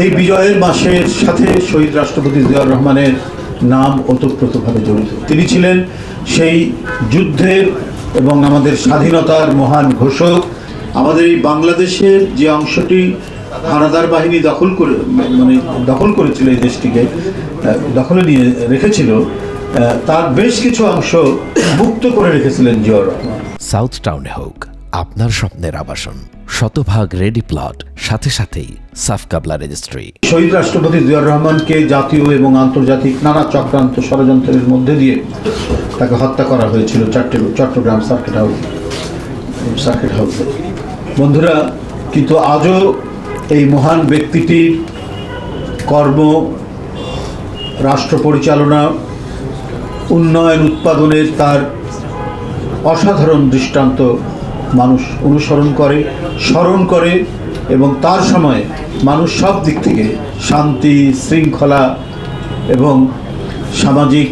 এই বিজয়ের মাসের সাথে শহীদ রাষ্ট্রপতি জিয়াউর রহমানের নাম ওতপ্রোতভাবে জড়িত। তিনি ছিলেন সেই যুদ্ধের এবং আমাদের স্বাধীনতার মহান ঘোষক। আমাদের এই বাংলাদেশের যে অংশটি হানাদার বাহিনী দখল করেছিল, এই দেশটিকে দখলে নিয়ে রেখেছিল, তার বেশ কিছু অংশ মুক্ত করে রেখেছিলেন জিয়াউর রহমান। সাউথ টাউনে হোক আপনার স্বপ্নের আবাসন, শতভাগ রেডি প্লট, সাথে সাথেই সাফকাবলা রেজিস্ট্রি। শহীদ রাষ্ট্রপতি জিয়াউর রহমানকে জাতীয় এবং আন্তর্জাতিক নানা চক্রান্ত ষড়যন্ত্রের মধ্যে দিয়ে তাকে হত্যা করা হয়েছিল চট্টগ্রাম সার্কিট হাউসে। বন্ধুরা, কিন্তু আজও এই মহান ব্যক্তিটির কর্ম, রাষ্ট্র পরিচালনা, উন্নয়ন, উৎপাদনের তার অসাধারণ দৃষ্টান্ত মানুষ অনুসরণ করে, স্মরণ করে, এবং তার সময়ে মানুষ সব দিক থেকে শান্তি, শৃঙ্খলা এবং সামাজিক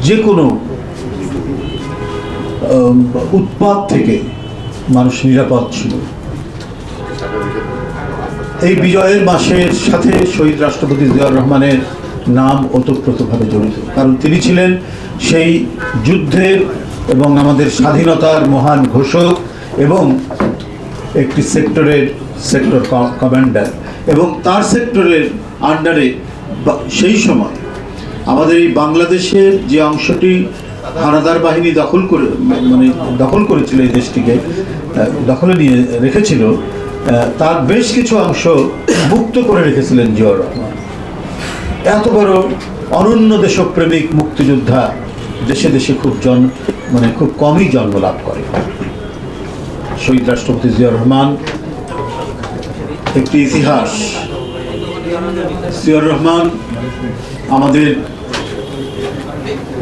যে কোনো উৎপাত থেকে মানুষ নিরাপদ ছিল। এই বিজয়ের মাসের সাথে শহীদ রাষ্ট্রপতি জিয়াউর রহমানের নাম ওতপ্রোতভাবে জড়িত, কারণ তিনি ছিলেন সেই যুদ্ধের এবং আমাদের স্বাধীনতার মহান ঘোষক এবং একটি সেক্টর কমান্ডার, এবং তার সেক্টরের আন্ডারে সেই সময় আমাদের এই বাংলাদেশের যে অংশটি হানাদার বাহিনী দখল করেছিল, এই দেশটিকে দখলে নিয়ে রেখেছিল, তার বেশ কিছু অংশ মুক্ত করে রেখেছিলেন জিয়াউর রহমান। এত বড় অনন্য দেশপ্রেমিক মুক্তিযোদ্ধা দেশে দেশে খুব কমই জন্ম লাভ করে। শহীদ রাষ্ট্রপতি জিয়াউর রহমান একটি ইতিহাস। জিয়াউর রহমান আমাদের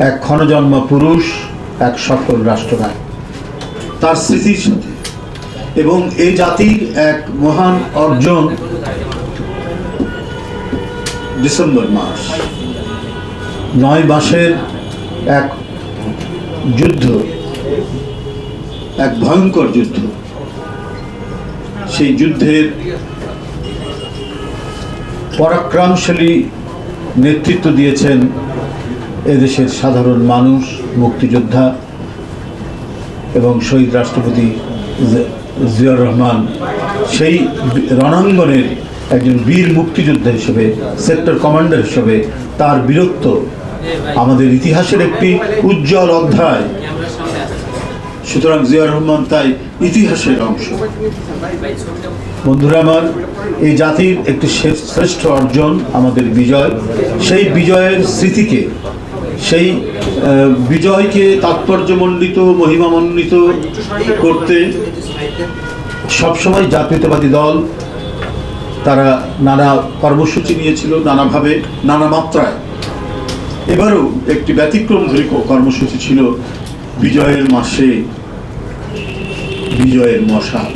এক ক্ষণজন্ম পুরুষ, এক সফল রাষ্ট্রনায়ক। তার স্মৃতির সাথে এবং এই জাতির এক মহান অর্জন ডিসেম্বর মাস, 9 মাসের এক যুদ্ধ, এক ভয়ঙ্কর যুদ্ধ। সেই যুদ্ধের পরাক্রমশালী নেতৃত্ব দিয়েছেন এদেশের সাধারণ মানুষ, মুক্তিযোদ্ধা এবং শহীদ রাষ্ট্রপতি জিয়াউর রহমান সেই রণাঙ্গনের একজন বীর মুক্তিযোদ্ধা হিসেবে, সেক্টর কমান্ডার হিসেবে তার বীরত্ব আমাদের ইতিহাসের একটি উজ্জ্বল অধ্যায়। সুতরাং জিয়াউর রহমান তাই ইতিহাসের অংশ। বন্ধুরা আমার, এই জাতির একটি শ্রেষ্ঠ অর্জন আমাদের বিজয়। সেই বিজয়ের স্মৃতিকে, সেই বিজয়কে তাৎপর্যমণ্ডিত, মহিমামণ্ডিত করতে সবসময় জাতীয়তাবাদী দল তারা নানা কর্মসূচি নিয়েছিল, নানাভাবে, নানা মাত্রায়। এবারও একটি ব্যতিক্রমধর্মী কর্মসূচি ছিল বিজয়ের মাসে বিজয়ের মশাল।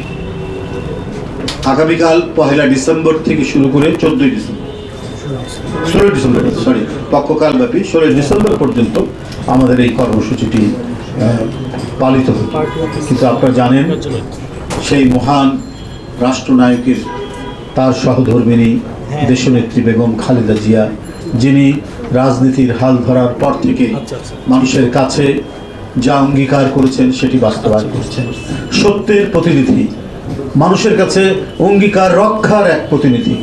আগামীকাল 1 ডিসেম্বর থেকে শুরু করে 16 ডিসেম্বর পক্ষকালব্যাপী 16 ডিসেম্বর পর্যন্ত আমাদের এই কর্মসূচিটি পালিত হতো। কিন্তু আপনারা জানেন, সেই মহান রাষ্ট্রনায়কের, তার সহধর্মিণী দেশনেত্রী বেগম খালেদা জিয়া, যিনি রাজনীতির হাল ধরার পর থেকে মানুষের কাছে যা অঙ্গীকার করেছেন সেটি বাস্তবায়ন করছেন। সত্যের প্রতিনিধি, মানুষের কাছে অঙ্গীকার রক্ষার এক প্রতিনিধি।